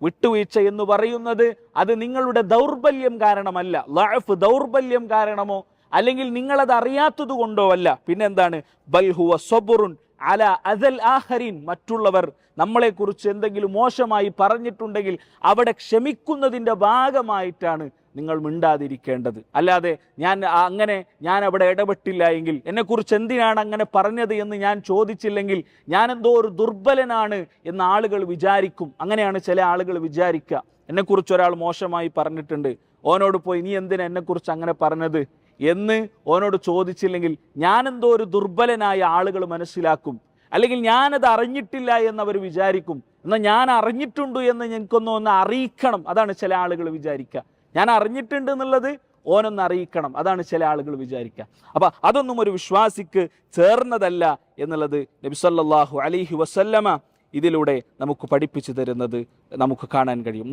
വിട്ടുവീഴ്ച എന്ന് പറയുന്നത് അത് നിങ്ങളുടെ ദൗർബല്യം കാരണമല്ല, ലഅഫ് ദൗർബല്യം കാരണമോ അല്ലെങ്കിൽ നിങ്ങളത് അറിയാത്തത് കൊണ്ടോ അല്ല. പിന്നെന്താണ്? ബൽ ഹുവ സബ്റുൻ അല അദൽ ആഖരീൻ, മറ്റുള്ളവർ നമ്മളെക്കുറിച്ച് എന്തെങ്കിലും മോശമായി പറഞ്ഞിട്ടുണ്ടെങ്കിൽ അവിടെ ക്ഷമിക്കുന്നതിൻ്റെ ഭാഗമായിട്ടാണ് നിങ്ങൾ മിണ്ടാതിരിക്കേണ്ടത്. അല്ലാതെ ഞാൻ അവിടെ ഇടപെട്ടില്ല എങ്കിൽ, എന്നെക്കുറിച്ച് എന്തിനാണ് അങ്ങനെ പറഞ്ഞത് എന്ന് ഞാൻ ചോദിച്ചില്ലെങ്കിൽ ഞാൻ എന്തോ ഒരു ദുർബലനാണ് എന്ന് ആളുകൾ വിചാരിക്കും. അങ്ങനെയാണ് ചില ആളുകൾ വിചാരിക്കുക. എന്നെക്കുറിച്ച് ഒരാൾ മോശമായി പറഞ്ഞിട്ടുണ്ട്, ഓനോട് പോയി നീ എന്തിനാ എന്നെക്കുറിച്ച് അങ്ങനെ പറഞ്ഞത് എന്ന് ഓനോട് ചോദിച്ചില്ലെങ്കിൽ ഞാനെന്തോ ഒരു ദുർബലനായ ആളുകൾ മനസ്സിലാക്കും. അല്ലെങ്കിൽ ഞാനത് അറിഞ്ഞിട്ടില്ല എന്നവർ വിചാരിക്കും. എന്നാൽ ഞാൻ അറിഞ്ഞിട്ടുണ്ട് എന്ന് എനിക്കൊന്ന് അറിയിക്കണം, അതാണ് ചില ആളുകൾ വിചാരിക്കുക. ഞാൻ അറിഞ്ഞിട്ടുണ്ട് എന്നുള്ളത് ഓനൊന്ന് അറിയിക്കണം, അതാണ് ചില ആളുകൾ വിചാരിക്കുക. അപ്പം അതൊന്നും ഒരു വിശ്വാസിക്ക് ചേർന്നതല്ല എന്നുള്ളത് നബി സല്ലല്ലാഹു അലൈഹി വസല്ലമ ഇതിലൂടെ നമുക്ക് പഠിപ്പിച്ചു തരുന്നത് നമുക്ക് കാണാൻ കഴിയും.